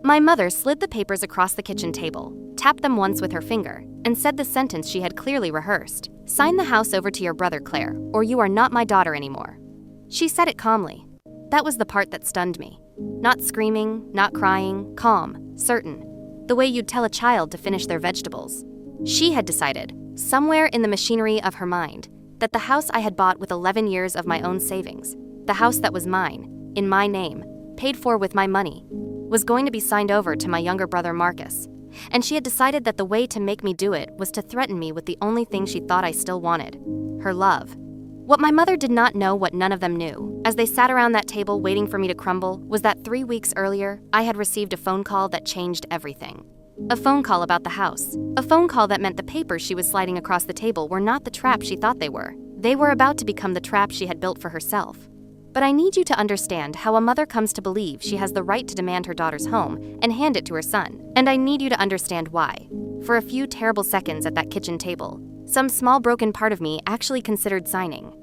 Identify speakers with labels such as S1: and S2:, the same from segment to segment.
S1: My mother slid the papers across the kitchen table, tapped them once with her finger, and said the sentence she had clearly rehearsed. "Sign the house over to your brother, Claire, or you are not my daughter anymore." She said it calmly. That was the part that stunned me. Not screaming, not crying, calm, certain. The way you'd tell a child to finish their vegetables. She had decided, somewhere in the machinery of her mind, that the house I had bought with 11 years of my own savings, the house that was mine, in my name, paid for with my money, was going to be signed over to my younger brother Marcus. And she had decided that the way to make me do it was to threaten me with the only thing she thought I still wanted, her love. What my mother did not know, what none of them knew, as they sat around that table waiting for me to crumble, was that 3 weeks earlier, I had received a phone call that changed everything. A phone call about the house. A phone call that meant the papers she was sliding across the table were not the trap she thought they were. They were about to become the trap she had built for herself. But I need you to understand how a mother comes to believe she has the right to demand her daughter's home and hand it to her son. And I need you to understand why. For a few terrible seconds at that kitchen table, some small broken part of me actually considered signing.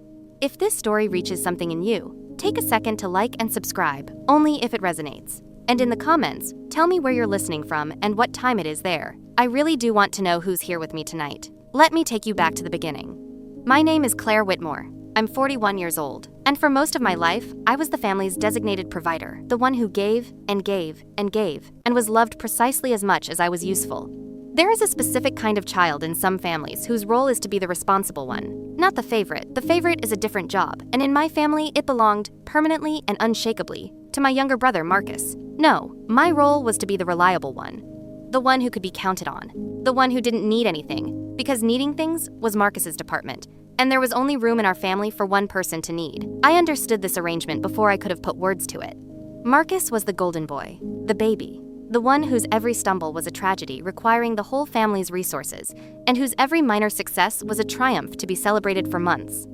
S1: If this story reaches something in you, take a second to like and subscribe, only if it resonates. And in the comments, tell me where you're listening from and what time it is there. I really do want to know who's here with me tonight. Let me take you back to the beginning. My name is Claire Whitmore. I'm 41 years old, and for most of my life, I was the family's designated provider, the one who gave and gave and gave, and was loved precisely as much as I was useful. There is a specific kind of child in some families whose role is to be the responsible one, not the favorite. The favorite is a different job, and in my family, it belonged, permanently and unshakably, to my younger brother, Marcus. No, my role was to be the reliable one, the one who could be counted on, the one who didn't need anything, because needing things was Marcus's department, and there was only room in our family for one person to need. I understood this arrangement before I could have put words to it. Marcus was the golden boy, the baby, the one whose every stumble was a tragedy requiring the whole family's resources, and whose every minor success was a triumph to be celebrated for months.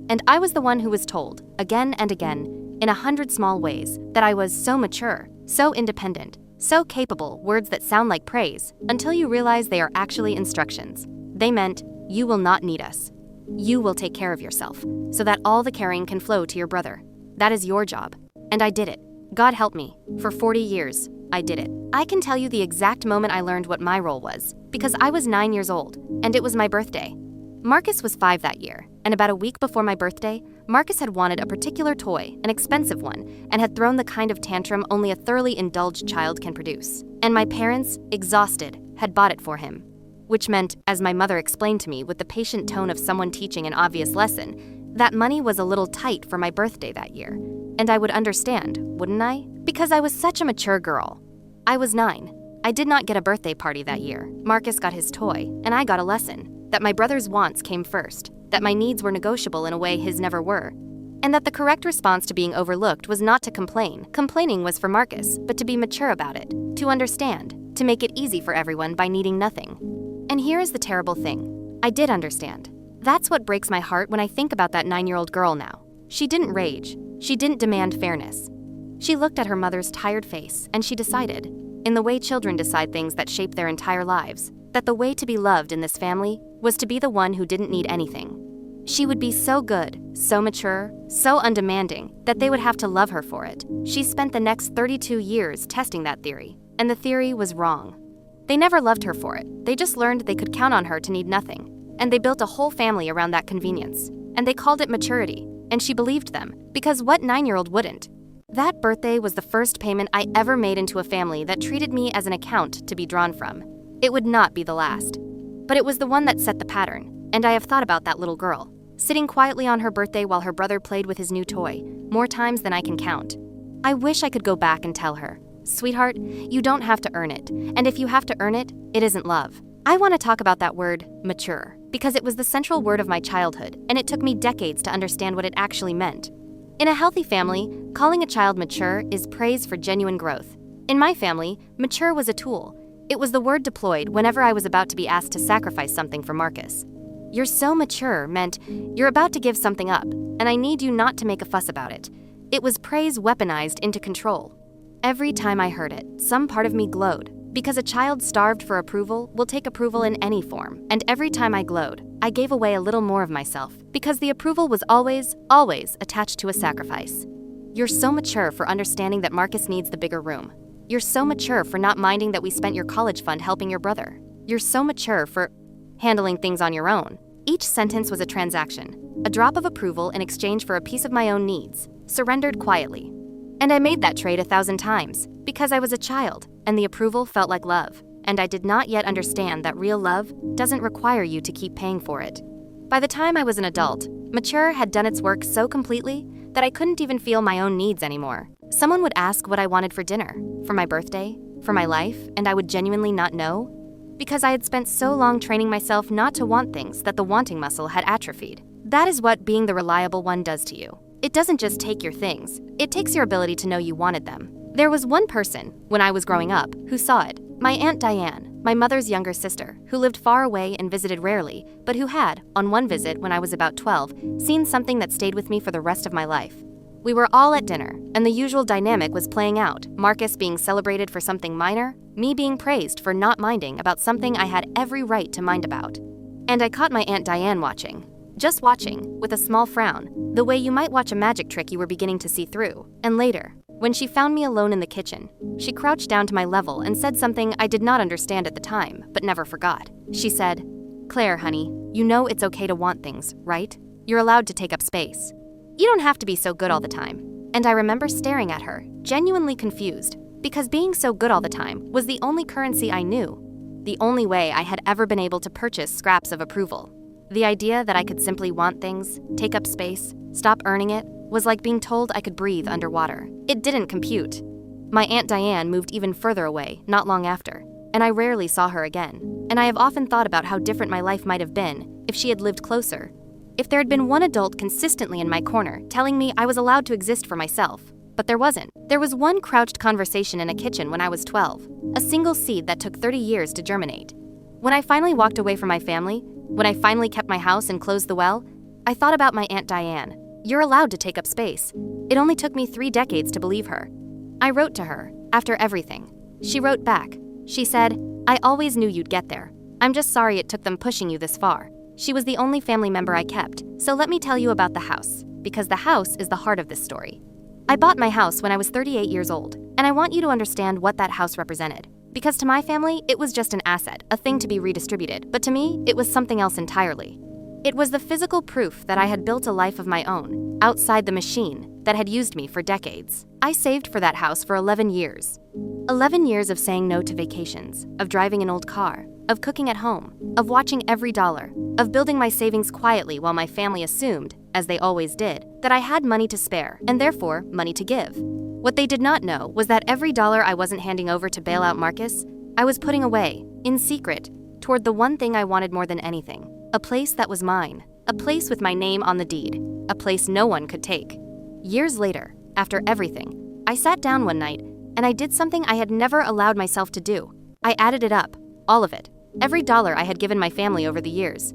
S1: And I was the one who was told, again and again, in 100 small ways, that I was so mature, so independent, so capable, words that sound like praise, until you realize they are actually instructions. They meant, you will not need us. You will take care of yourself, so that all the caring can flow to your brother. That is your job. And I did it. God help me. For 40 years, I did it. I can tell you the exact moment I learned what my role was, because I was 9 years old, and it was my birthday. Marcus was 5 that year, and about a week before my birthday, Marcus had wanted a particular toy, an expensive one, and had thrown the kind of tantrum only a thoroughly indulged child can produce. And my parents, exhausted, had bought it for him. Which meant, as my mother explained to me with the patient tone of someone teaching an obvious lesson, that money was a little tight for my birthday that year. And I would understand, wouldn't I? Because I was such a mature girl. I was 9. I did not get a birthday party that year. Marcus got his toy, and I got a lesson. That my brother's wants came first, that my needs were negotiable in a way his never were, and that the correct response to being overlooked was not to complain. Complaining was for Marcus, but to be mature about it, to understand, to make it easy for everyone by needing nothing. And here is the terrible thing. I did understand. That's what breaks my heart when I think about that 9-year-old girl now. She didn't rage. She didn't demand fairness. She looked at her mother's tired face, and she decided, in the way children decide things that shape their entire lives, that the way to be loved in this family was to be the one who didn't need anything. She would be so good, so mature, so undemanding, that they would have to love her for it. She spent the next 32 years testing that theory, and the theory was wrong. They never loved her for it. They just learned they could count on her to need nothing. And they built a whole family around that convenience. And they called it maturity. And she believed them, because what 9-year-old wouldn't? That birthday was the first payment I ever made into a family that treated me as an account to be drawn from. It would not be the last. But it was the one that set the pattern. And I have thought about that little girl, sitting quietly on her birthday while her brother played with his new toy, more times than I can count. I wish I could go back and tell her, sweetheart, you don't have to earn it, and if you have to earn it, it isn't love. I want to talk about that word, mature, because it was the central word of my childhood, and it took me decades to understand what it actually meant. In a healthy family, calling a child mature is praise for genuine growth. In my family, mature was a tool. It was the word deployed whenever I was about to be asked to sacrifice something for Marcus. You're so mature meant you're about to give something up, and I need you not to make a fuss about it. It was praise weaponized into control. Every time I heard it, some part of me glowed, because a child starved for approval will take approval in any form. And every time I glowed, I gave away a little more of myself, because the approval was always, always attached to a sacrifice. You're so mature for understanding that Marcus needs the bigger room. You're so mature for not minding that we spent your college fund helping your brother. You're so mature for handling things on your own. Each sentence was a transaction, a drop of approval in exchange for a piece of my own needs, surrendered quietly. And I made that trade 1,000 times, because I was a child, and the approval felt like love, and I did not yet understand that real love doesn't require you to keep paying for it. By the time I was an adult, mature had done its work so completely that I couldn't even feel my own needs anymore. Someone would ask what I wanted for dinner, for my birthday, for my life, and I would genuinely not know, because I had spent so long training myself not to want things that the wanting muscle had atrophied. That is what being the reliable one does to you. It doesn't just take your things, it takes your ability to know you wanted them. There was one person, when I was growing up, who saw it. My Aunt Diane, my mother's younger sister, who lived far away and visited rarely, but who had, on one visit when I was about 12, seen something that stayed with me for the rest of my life. We were all at dinner, and the usual dynamic was playing out, Marcus being celebrated for something minor, me being praised for not minding about something I had every right to mind about. And I caught my Aunt Diane watching. Just watching, with a small frown, the way you might watch a magic trick you were beginning to see through. And later, when she found me alone in the kitchen, she crouched down to my level and said something I did not understand at the time, but never forgot. She said, "Claire, honey, you know it's okay to want things, right? You're allowed to take up space. You don't have to be so good all the time." And I remember staring at her, genuinely confused, because being so good all the time was the only currency I knew, the only way I had ever been able to purchase scraps of approval. The idea that I could simply want things, take up space, stop earning it, was like being told I could breathe underwater. It didn't compute. My Aunt Diane moved even further away, not long after, and I rarely saw her again. And I have often thought about how different my life might have been if she had lived closer. If there had been one adult consistently in my corner telling me I was allowed to exist for myself. But there wasn't. There was one crouched conversation in a kitchen when I was 12, a single seed that took 30 years to germinate. When I finally walked away from my family, when I finally kept my house and closed the well, I thought about my Aunt Diane. You're allowed to take up space. It only took me 3 decades to believe her. I wrote to her, after everything. She wrote back. She said, "I always knew you'd get there. I'm just sorry it took them pushing you this far." She was the only family member I kept, so let me tell you about the house, because the house is the heart of this story. I bought my house when I was 38 years old, and I want you to understand what that house represented. Because to my family, it was just an asset, a thing to be redistributed, but to me, it was something else entirely. It was the physical proof that I had built a life of my own, outside the machine that had used me for decades. I saved for that house for 11 years. 11 years of saying no to vacations, of driving an old car, of cooking at home, of watching every dollar, of building my savings quietly while my family assumed, as they always did, that I had money to spare, and therefore money to give. What they did not know was that every dollar I wasn't handing over to bail out Marcus, I was putting away, in secret, toward the one thing I wanted more than anything. A place that was mine, a place with my name on the deed, a place no one could take. Years later, after everything, I sat down one night and I did something I had never allowed myself to do. I added it up, all of it, every dollar I had given my family over the years.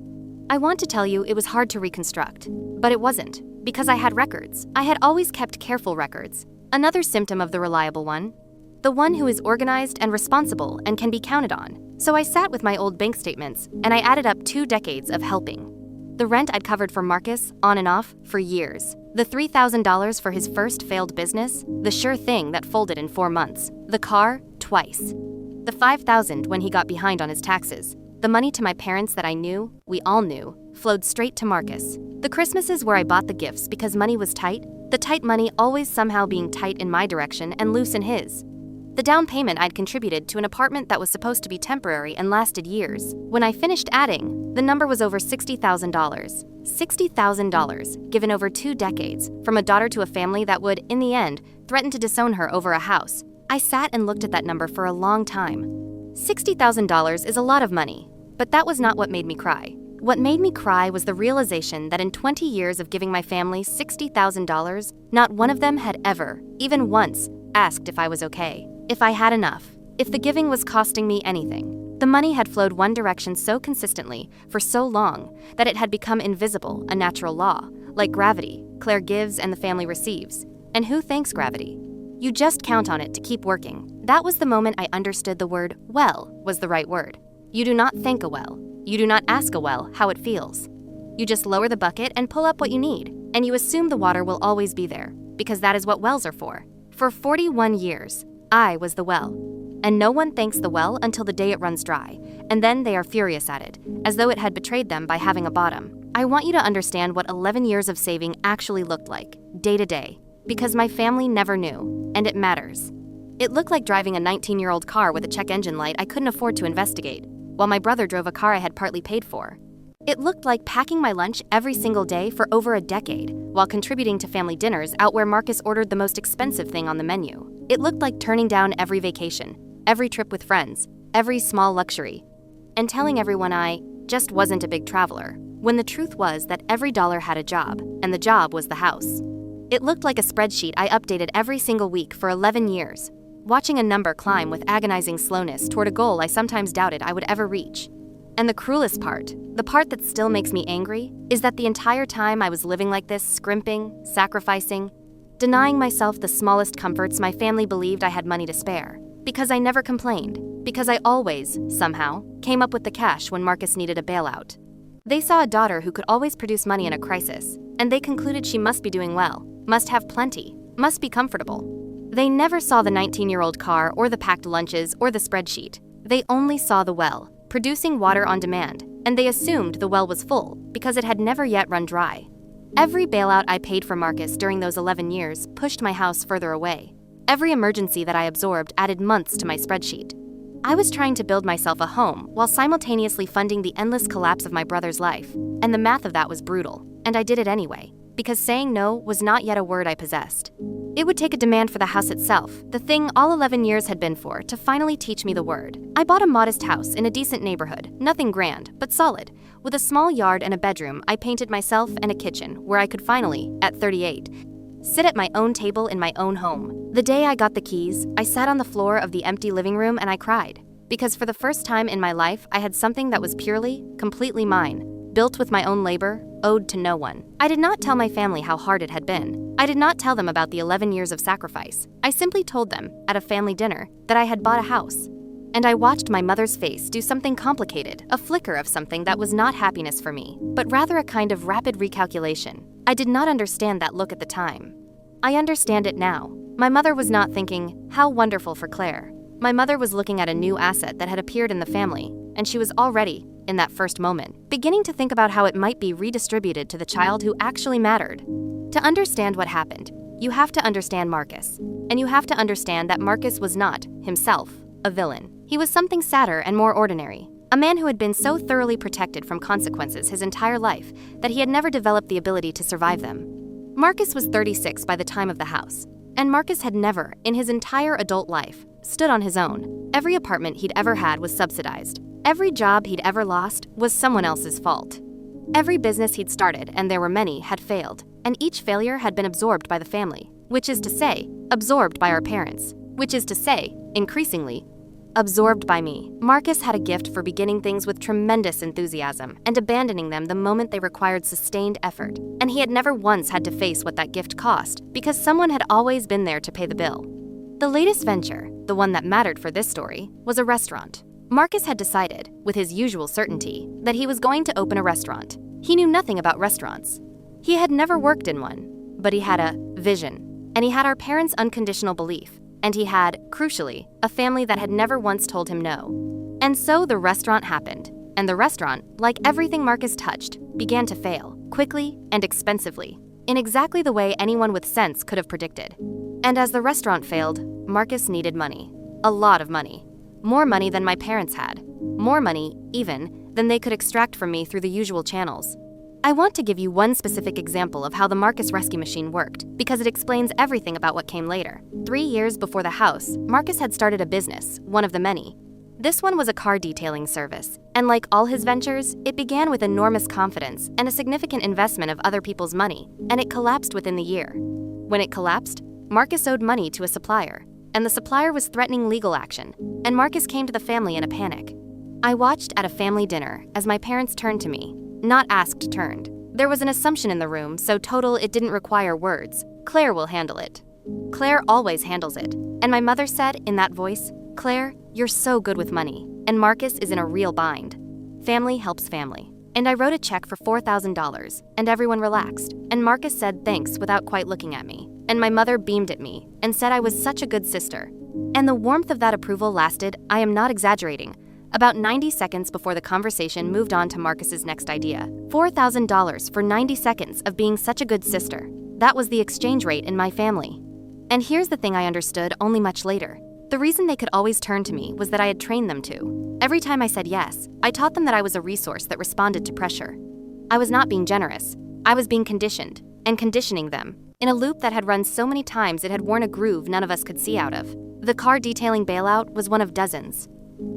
S1: I want to tell you it was hard to reconstruct, but it wasn't, because I had records. I had always kept careful records, another symptom of the reliable one, the one who is organized and responsible and can be counted on. So I sat with my old bank statements and I added up 2 decades of helping. The rent I'd covered for Marcus, on and off, for years. The $3,000 for his first failed business, the sure thing that folded in 4 months. The car, twice. The $5,000 when he got behind on his taxes. The money to my parents that I knew, we all knew, flowed straight to Marcus. The Christmases where I bought the gifts because money was tight, the tight money always somehow being tight in my direction and loose in his. The down payment I'd contributed to an apartment that was supposed to be temporary and lasted years. When I finished adding, the number was over $60,000. $60,000, given over 2 decades, from a daughter to a family that would, in the end, threaten to disown her over a house. I sat and looked at that number for a long time. $60,000 is a lot of money, but that was not what made me cry. What made me cry was the realization that in 20 years of giving my family $60,000, not one of them had ever, even once, asked if I was okay, if I had enough, if the giving was costing me anything. The money had flowed one direction so consistently, for so long, that it had become invisible, a natural law, like gravity. Claire gives and the family receives. And who thanks gravity? You just count on it to keep working. That was the moment I understood the word well was the right word. You do not thank a well. You do not ask a well how it feels. You just lower the bucket and pull up what you need, and you assume the water will always be there, because that is what wells are for. For 41 years, I was the well. And no one thanks the well until the day it runs dry, and then they are furious at it, as though it had betrayed them by having a bottom. I want you to understand what 11 years of saving actually looked like, day to day, because my family never knew, and it matters. It looked like driving a 19-year-old car with a check engine light I couldn't afford to investigate, while my brother drove a car I had partly paid for. It looked like packing my lunch every single day for over a decade, while contributing to family dinners out where Marcus ordered the most expensive thing on the menu. It looked like turning down every vacation, every trip with friends, every small luxury, and telling everyone I just wasn't a big traveler, when the truth was that every dollar had a job, and the job was the house. It looked like a spreadsheet I updated every single week for 11 years, watching a number climb with agonizing slowness toward a goal I sometimes doubted I would ever reach. And the cruelest part, the part that still makes me angry, is that the entire time I was living like this, scrimping, sacrificing, denying myself the smallest comforts my family believed I had money to spare. Because I never complained, because I always, somehow, came up with the cash when Marcus needed a bailout. They saw a daughter who could always produce money in a crisis, and they concluded she must be doing well, must have plenty, must be comfortable. They never saw the 19-year-old car or the packed lunches or the spreadsheet. They only saw the well, producing water on demand, and they assumed the well was full because it had never yet run dry. Every bailout I paid for Marcus during those 11 years pushed my house further away. Every emergency that I absorbed added months to my spreadsheet. I was trying to build myself a home while simultaneously funding the endless collapse of my brother's life, and the math of that was brutal, and I did it anyway, because saying no was not yet a word I possessed. It would take a demand for the house itself, the thing all 11 years had been for, to finally teach me the word. I bought a modest house in a decent neighborhood, nothing grand, but solid. With a small yard and a bedroom, I painted myself and a kitchen where I could finally, at 38, sit at my own table in my own home. The day I got the keys, I sat on the floor of the empty living room and I cried. Because for the first time in my life, I had something that was purely, completely mine, built with my own labor, owed to no one. I did not tell my family how hard it had been. I did not tell them about the 11 years of sacrifice. I simply told them, at a family dinner, that I had bought a house. And I watched my mother's face do something complicated, a flicker of something that was not happiness for me, but rather a kind of rapid recalculation. I did not understand that look at the time. I understand it now. My mother was not thinking, how wonderful for Claire. My mother was looking at a new asset that had appeared in the family, and she was already, in that first moment, beginning to think about how it might be redistributed to the child who actually mattered. To understand what happened, you have to understand Marcus. And you have to understand that Marcus was not, himself, a villain. He was something sadder and more ordinary. A man who had been so thoroughly protected from consequences his entire life that he had never developed the ability to survive them. Marcus was 36 by the time of the house, and Marcus had never, in his entire adult life, stood on his own. Every apartment he'd ever had was subsidized. Every job he'd ever lost was someone else's fault. Every business he'd started, and there were many, had failed, and each failure had been absorbed by the family, which is to say, absorbed by our parents, which is to say, increasingly, absorbed by me. Marcus had a gift for beginning things with tremendous enthusiasm and abandoning them the moment they required sustained effort. And he had never once had to face what that gift cost, because someone had always been there to pay the bill. The latest venture, the one that mattered for this story, was a restaurant. Marcus had decided, with his usual certainty, that he was going to open a restaurant. He knew nothing about restaurants. He had never worked in one, but he had a vision, and he had our parents' unconditional belief. And he had, crucially, a family that had never once told him no. And so the restaurant happened, and the restaurant, like everything Marcus touched, began to fail, quickly and expensively, in exactly the way anyone with sense could have predicted. And as the restaurant failed, Marcus needed money. A lot of money. More money than my parents had. More money, even, than they could extract from me through the usual channels. I want to give you one specific example of how the Marcus rescue machine worked, because it explains everything about what came later. 3 years before the house, Marcus had started a business, one of the many. This one was a car detailing service, and like all his ventures, it began with enormous confidence and a significant investment of other people's money, and it collapsed within the year. When it collapsed, Marcus owed money to a supplier, and the supplier was threatening legal action, and Marcus came to the family in a panic. I watched at a family dinner as my parents turned to me. Not asked, turned. There was an assumption in the room, so total it didn't require words. Claire will handle it. Claire always handles it. And my mother said, in that voice, Claire, you're so good with money, and Marcus is in a real bind. Family helps family. And I wrote a check for $4,000, and everyone relaxed. And Marcus said thanks without quite looking at me. And my mother beamed at me and said I was such a good sister. And the warmth of that approval lasted, I am not exaggerating, about 90 seconds before the conversation moved on to Marcus's next idea. $4,000 for 90 seconds of being such a good sister. That was the exchange rate in my family. And here's the thing I understood only much later. The reason they could always turn to me was that I had trained them to. Every time I said yes, I taught them that I was a resource that responded to pressure. I was not being generous. I was being conditioned, and conditioning them, in a loop that had run so many times it had worn a groove none of us could see out of. The car detailing bailout was one of dozens.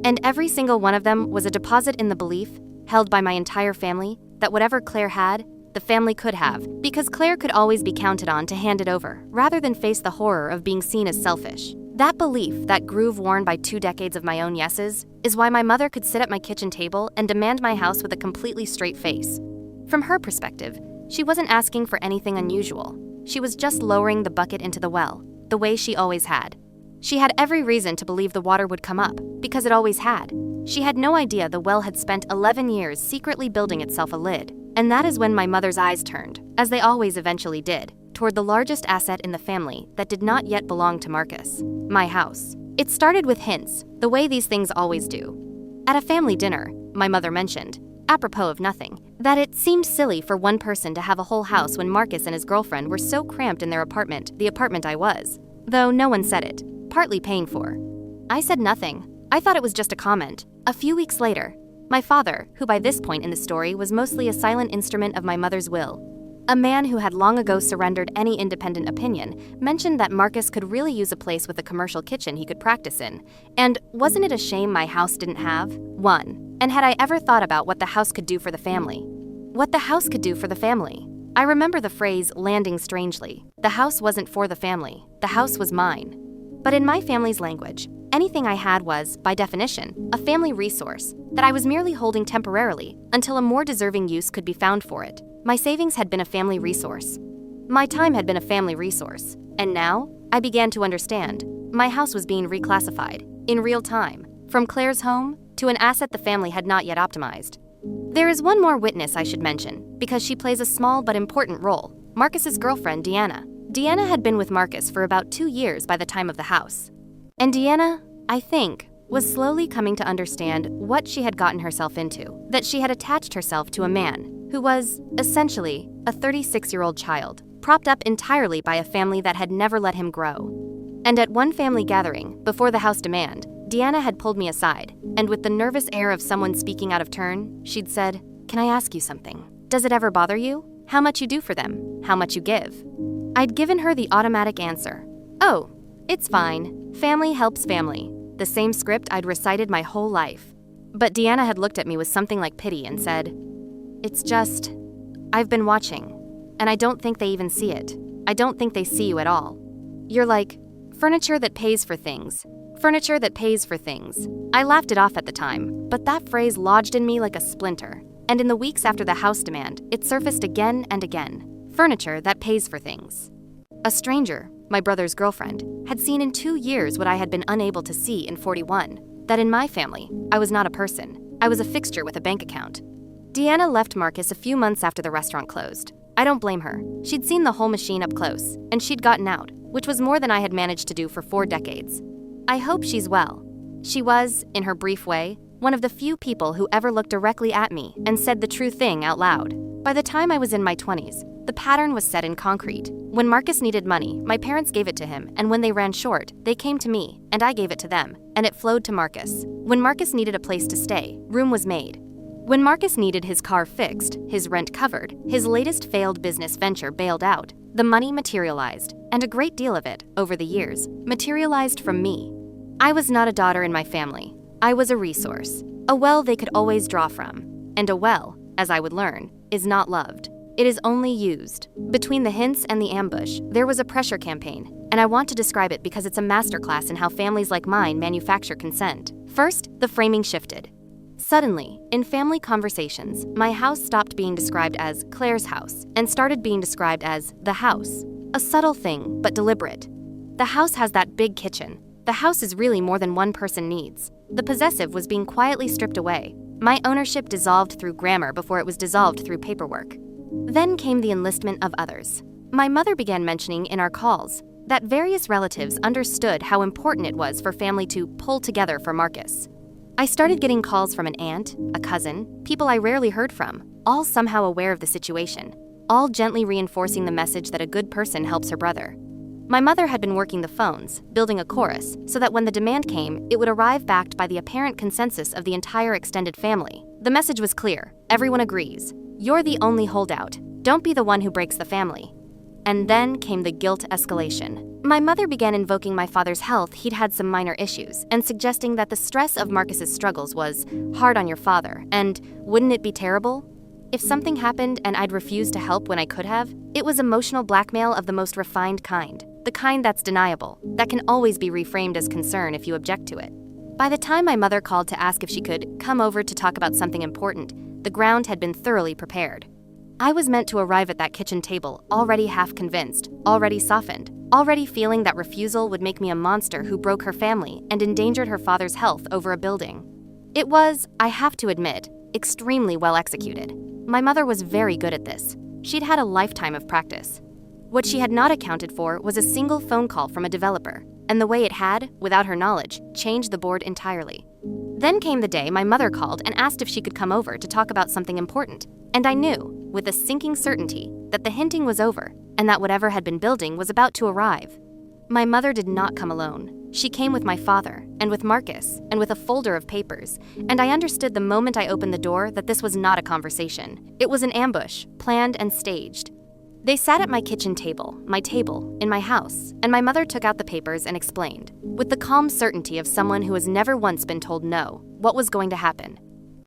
S1: And every single one of them was a deposit in the belief, held by my entire family, that whatever Claire had, the family could have, because Claire could always be counted on to hand it over, rather than face the horror of being seen as selfish. That belief, that groove worn by 2 decades of my own yeses, is why my mother could sit at my kitchen table and demand my house with a completely straight face. From her perspective, she wasn't asking for anything unusual. She was just lowering the bucket into the well, the way she always had. She had every reason to believe the water would come up, because it always had. She had no idea the well had spent 11 years secretly building itself a lid. And that is when my mother's eyes turned, as they always eventually did, toward the largest asset in the family that did not yet belong to Marcus: my house. It started with hints, the way these things always do. At a family dinner, my mother mentioned, apropos of nothing, that it seemed silly for one person to have a whole house when Marcus and his girlfriend were so cramped in their apartment, the apartment I was. Though no one said it, partly paying for. I said nothing. I thought it was just a comment. A few weeks later, my father, who by this point in the story was mostly a silent instrument of my mother's will, a man who had long ago surrendered any independent opinion, mentioned that Marcus could really use a place with a commercial kitchen he could practice in. And wasn't it a shame my house didn't have one? And had I ever thought about what the house could do for the family? What the house could do for the family? I remember the phrase landing strangely. The house wasn't for the family. The house was mine. But in my family's language, anything I had was, by definition, a family resource that I was merely holding temporarily until a more deserving use could be found for it. My savings had been a family resource. My time had been a family resource. And now, I began to understand. My house was being reclassified, in real time, from Claire's home to an asset the family had not yet optimized. There is one more witness I should mention, because she plays a small but important role: Marcus's girlfriend, Deanna. Deanna had been with Marcus for about 2 years by the time of the house. And Deanna, I think, was slowly coming to understand what she had gotten herself into, that she had attached herself to a man who was, essentially, a 36-year-old child, propped up entirely by a family that had never let him grow. And at one family gathering, before the house demand, Deanna had pulled me aside, and with the nervous air of someone speaking out of turn, she'd said, "Can I ask you something? Does it ever bother you? How much you do for them? How much you give?" I'd given her the automatic answer, "Oh, it's fine. Family helps family." The same script I'd recited my whole life. But Deanna had looked at me with something like pity and said, "It's just, I've been watching, and I don't think they even see it. I don't think they see you at all. You're like, furniture that pays for things. Furniture that pays for things." I laughed it off at the time, but that phrase lodged in me like a splinter. And in the weeks after the house demand, it surfaced again and again. Furniture that pays for things. A stranger, my brother's girlfriend, had seen in 2 years what I had been unable to see in 41. That in my family, I was not a person. I was a fixture with a bank account. Deanna left Marcus a few months after the restaurant closed. I don't blame her. She'd seen the whole machine up close, and she'd gotten out, which was more than I had managed to do for 4 decades. I hope she's well. She was, in her brief way, one of the few people who ever looked directly at me and said the true thing out loud. By the time I was in my 20s, the pattern was set in concrete. When Marcus needed money, my parents gave it to him, and when they ran short, they came to me, and I gave it to them, and it flowed to Marcus. When Marcus needed a place to stay, room was made. When Marcus needed his car fixed, his rent covered, his latest failed business venture bailed out, the money materialized, and a great deal of it, over the years, materialized from me. I was not a daughter in my family. I was a resource, a well they could always draw from. And a well, as I would learn, is not loved. It is only used. Between the hints and the ambush, there was a pressure campaign, and I want to describe it because it's a masterclass in how families like mine manufacture consent. First, the framing shifted. Suddenly, in family conversations, my house stopped being described as Claire's house and started being described as the house. A subtle thing, but deliberate. The house has that big kitchen. The house is really more than one person needs. The possessive was being quietly stripped away. My ownership dissolved through grammar before it was dissolved through paperwork. Then came the enlistment of others. My mother began mentioning in our calls, that various relatives understood how important it was for family to pull together for Marcus. I started getting calls from an aunt, a cousin, people I rarely heard from, all somehow aware of the situation, all gently reinforcing the message that a good person helps her brother. My mother had been working the phones, building a chorus, so that when the demand came, it would arrive backed by the apparent consensus of the entire extended family. The message was clear. Everyone agrees. You're the only holdout. Don't be the one who breaks the family. And then came the guilt escalation. My mother began invoking my father's health. He'd had some minor issues, and suggesting that the stress of Marcus's struggles was hard on your father, and wouldn't it be terrible if something happened and I'd refused to help when I could have? It was emotional blackmail of the most refined kind, the kind that's deniable, that can always be reframed as concern if you object to it. By the time my mother called to ask if she could come over to talk about something important, the ground had been thoroughly prepared. I was meant to arrive at that kitchen table already half convinced, already softened, already feeling that refusal would make me a monster who broke her family and endangered her father's health over a building. It was, I have to admit, extremely well executed. My mother was very good at this. She'd had a lifetime of practice. What she had not accounted for was a single phone call from a developer, and the way it had, without her knowledge, changed the board entirely. Then came the day my mother called and asked if she could come over to talk about something important, and I knew, with a sinking certainty, that the hinting was over, and that whatever had been building was about to arrive. My mother did not come alone. She came with my father, and with Marcus, and with a folder of papers, and I understood the moment I opened the door that this was not a conversation. It was an ambush, planned and staged. They sat at my kitchen table, in my house, and my mother took out the papers and explained, with the calm certainty of someone who has never once been told no, what was going to happen.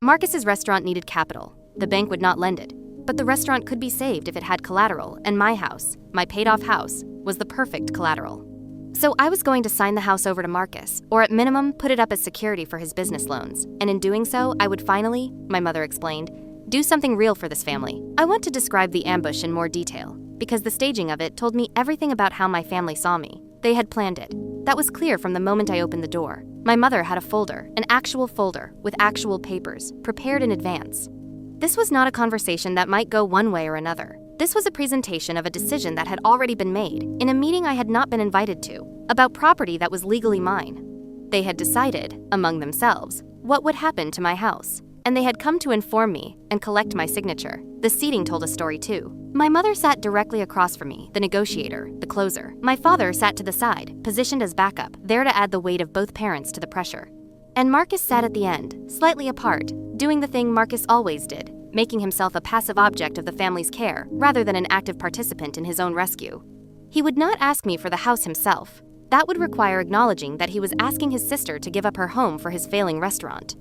S1: Marcus's restaurant needed capital. The bank would not lend it, but the restaurant could be saved if it had collateral, and my house, my paid-off house, was the perfect collateral. So I was going to sign the house over to Marcus, or at minimum, put it up as security for his business loans, and in doing so, I would finally, my mother explained, do something real for this family. I want to describe the ambush in more detail, because the staging of it told me everything about how my family saw me. They had planned it. That was clear from the moment I opened the door. My mother had a folder, an actual folder, with actual papers, prepared in advance. This was not a conversation that might go one way or another. This was a presentation of a decision that had already been made, in a meeting I had not been invited to, about property that was legally mine. They had decided, among themselves, what would happen to my house, and they had come to inform me and collect my signature. The seating told a story too. My mother sat directly across from me, the negotiator, the closer. My father sat to the side, positioned as backup, there to add the weight of both parents to the pressure. And Marcus sat at the end, slightly apart, doing the thing Marcus always did, making himself a passive object of the family's care rather than an active participant in his own rescue. He would not ask me for the house himself. That would require acknowledging that he was asking his sister to give up her home for his failing restaurant.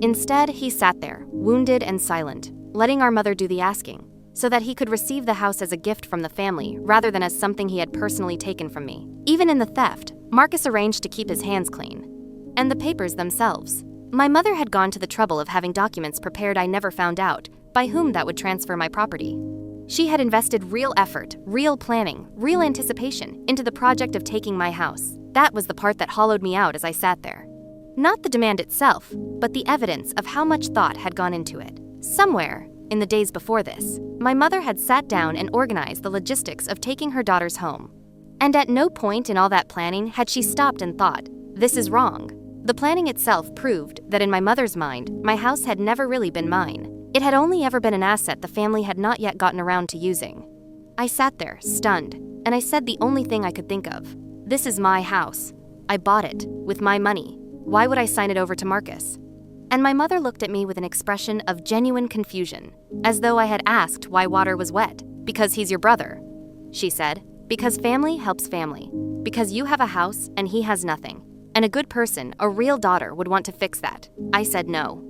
S1: Instead, he sat there, wounded and silent, letting our mother do the asking, so that he could receive the house as a gift from the family rather than as something he had personally taken from me. Even in the theft, Marcus arranged to keep his hands clean. And the papers themselves. My mother had gone to the trouble of having documents prepared I never found out, by whom that would transfer my property. She had invested real effort, real planning, real anticipation into the project of taking my house. That was the part that hollowed me out as I sat there. Not the demand itself, but the evidence of how much thought had gone into it. Somewhere, in the days before this, my mother had sat down and organized the logistics of taking her daughters home. And at no point in all that planning had she stopped and thought, this is wrong. The planning itself proved that in my mother's mind, my house had never really been mine. It had only ever been an asset the family had not yet gotten around to using. I sat there, stunned, and I said the only thing I could think of. This is my house. I bought it, with my money. Why would I sign it over to Marcus? And my mother looked at me with an expression of genuine confusion, as though I had asked why water was wet. Because he's your brother, she said. Because family helps family. Because you have a house and he has nothing. And a good person, a real daughter, would want to fix that. I said no.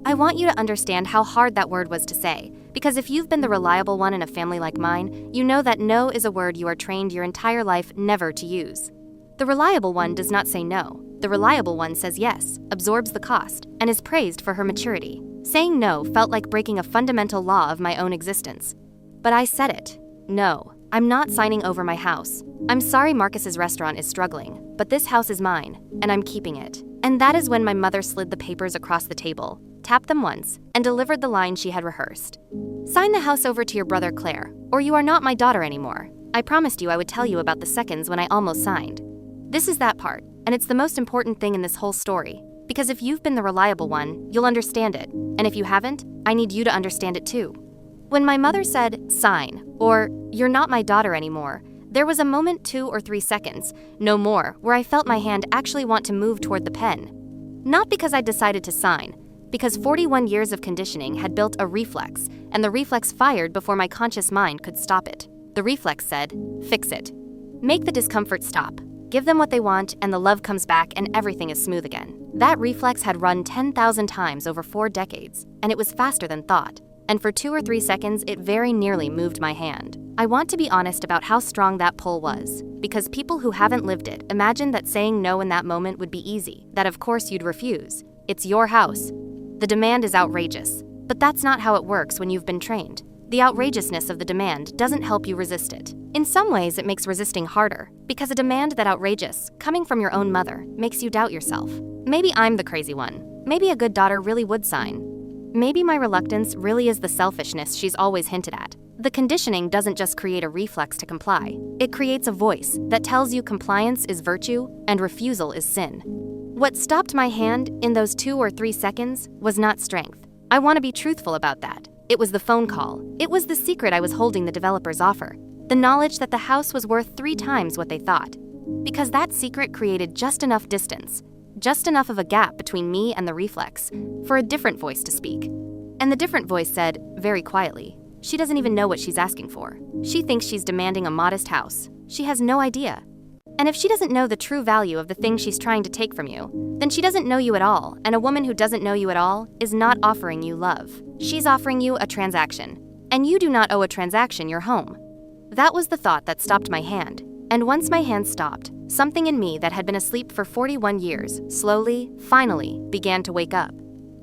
S1: I want you to understand how hard that word was to say, because if you've been the reliable one in a family like mine, you know that no is a word you are trained your entire life never to use. The reliable one does not say no. The reliable one says yes, absorbs the cost, and is praised for her maturity. Saying no felt like breaking a fundamental law of my own existence. But I said it. No, I'm not signing over my house. I'm sorry Marcus's restaurant is struggling, but this house is mine, and I'm keeping it. And that is when my mother slid the papers across the table, tapped them once, and delivered the line she had rehearsed. Sign the house over to your brother Claire, or you are not my daughter anymore. I promised you I would tell you about the seconds when I almost signed. This is that part, and it's the most important thing in this whole story, because if you've been the reliable one, you'll understand it, and if you haven't, I need you to understand it too. When my mother said, sign, or you're not my daughter anymore, there was a moment, 2 or 3 seconds, no more, where I felt my hand actually want to move toward the pen. Not because I decided to sign, because 41 years of conditioning had built a reflex, and the reflex fired before my conscious mind could stop it. The reflex said, fix it. Make the discomfort stop. Give them what they want, and the love comes back, and everything is smooth again. That reflex had run 10,000 times over 4 decades, and it was faster than thought. And for 2 or 3 seconds, it very nearly moved my hand. I want to be honest about how strong that pull was, because people who haven't lived it imagine that saying no in that moment would be easy, that of course you'd refuse. It's your house. The demand is outrageous, but that's not how it works when you've been trained. The outrageousness of the demand doesn't help you resist it. In some ways, it makes resisting harder, because a demand that outrageous, coming from your own mother, makes you doubt yourself. Maybe I'm the crazy one. Maybe a good daughter really would sign. Maybe my reluctance really is the selfishness she's always hinted at. The conditioning doesn't just create a reflex to comply. It creates a voice that tells you compliance is virtue and refusal is sin. What stopped my hand in those 2 or 3 seconds was not strength. I want to be truthful about that. It was the phone call. It was the secret I was holding the developer's offer. The knowledge that the house was worth 3 times what they thought. Because that secret created just enough distance, just enough of a gap between me and the reflex, for a different voice to speak. And the different voice said, very quietly, she doesn't even know what she's asking for. She thinks she's demanding a modest house. She has no idea. And if she doesn't know the true value of the thing she's trying to take from you, then she doesn't know you at all, and a woman who doesn't know you at all is not offering you love. She's offering you a transaction, and you do not owe a transaction your home. That was the thought that stopped my hand, and once my hand stopped, something in me that had been asleep for 41 years slowly, finally, began to wake up.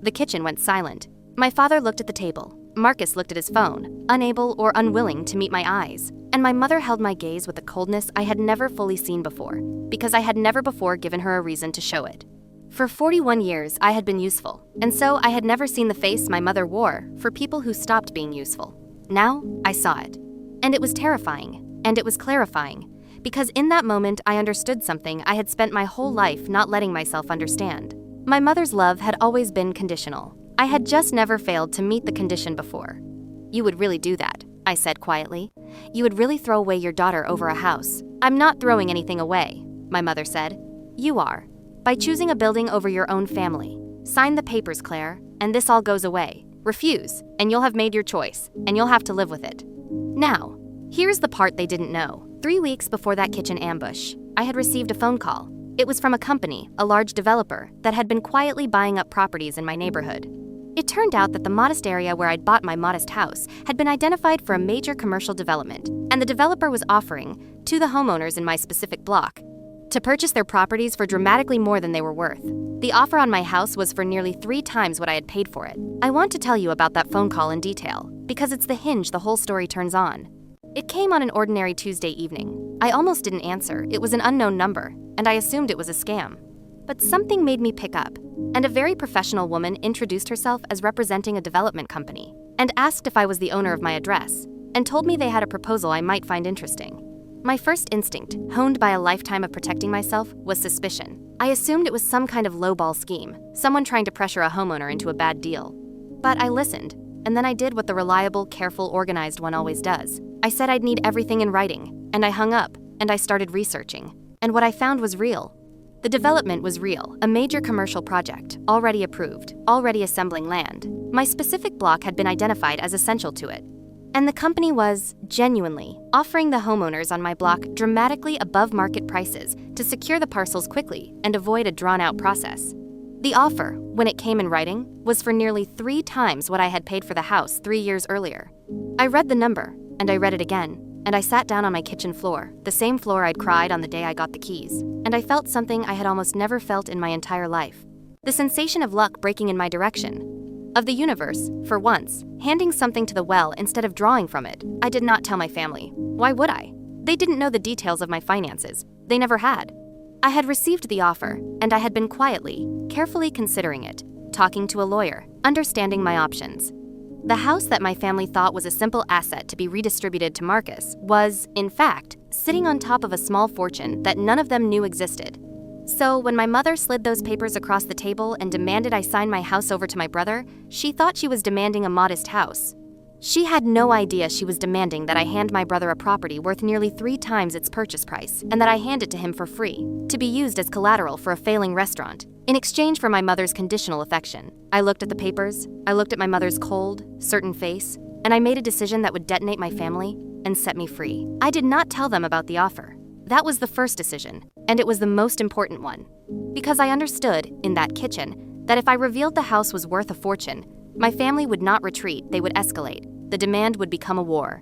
S1: The kitchen went silent. My father looked at the table. Marcus looked at his phone, unable or unwilling to meet my eyes, and my mother held my gaze with a coldness I had never fully seen before, because I had never before given her a reason to show it. For 41 years, I had been useful, and so I had never seen the face my mother wore for people who stopped being useful. Now, I saw it. And it was terrifying, and it was clarifying, because in that moment I understood something I had spent my whole life not letting myself understand. My mother's love had always been conditional. I had just never failed to meet the condition before. You would really do that, I said quietly. You would really throw away your daughter over a house. I'm not throwing anything away, my mother said. You are. By choosing a building over your own family. Sign the papers, Claire, and this all goes away. Refuse, and you'll have made your choice, and you'll have to live with it. Now, here's the part they didn't know. 3 weeks before that kitchen ambush, I had received a phone call. It was from a company, a large developer, that had been quietly buying up properties in my neighborhood. It turned out that the modest area where I'd bought my modest house had been identified for a major commercial development, and the developer was offering, to the homeowners in my specific block, to purchase their properties for dramatically more than they were worth. The offer on my house was for nearly 3 times what I had paid for it. I want to tell you about that phone call in detail, because it's the hinge the whole story turns on. It came on an ordinary Tuesday evening. I almost didn't answer. It was an unknown number, and I assumed it was a scam. But something made me pick up, and a very professional woman introduced herself as representing a development company, and asked if I was the owner of my address, and told me they had a proposal I might find interesting. My first instinct, honed by a lifetime of protecting myself, was suspicion. I assumed it was some kind of lowball scheme, someone trying to pressure a homeowner into a bad deal. But I listened, and then I did what the reliable, careful, organized one always does. I said I'd need everything in writing, and I hung up, and I started researching. And what I found was real. The development was real, a major commercial project, already approved, already assembling land. My specific block had been identified as essential to it. And the company was, genuinely, offering the homeowners on my block dramatically above market prices to secure the parcels quickly and avoid a drawn-out process. The offer, when it came in writing, was for nearly 3 times what I had paid for the house 3 years earlier. I read the number, and I read it again, and I sat down on my kitchen floor, the same floor I'd cried on the day I got the keys, and I felt something I had almost never felt in my entire life. The sensation of luck breaking in my direction. Of the universe, for once, handing something to the well instead of drawing from it. I did not tell my family. Why would I? They didn't know the details of my finances. They never had. I had received the offer, and I had been quietly, carefully considering it, talking to a lawyer, understanding my options. The house that my family thought was a simple asset to be redistributed to Marcus was, in fact, sitting on top of a small fortune that none of them knew existed. So when my mother slid those papers across the table and demanded I sign my house over to my brother, she thought she was demanding a modest house. She had no idea she was demanding that I hand my brother a property worth nearly 3 times its purchase price and that I hand it to him for free, to be used as collateral for a failing restaurant, in exchange for my mother's conditional affection. I looked at the papers, I looked at my mother's cold, certain face, and I made a decision that would detonate my family and set me free. I did not tell them about the offer. That was the first decision, and it was the most important one. Because I understood, in that kitchen, that if I revealed the house was worth a fortune, my family would not retreat, they would escalate. The demand would become a war.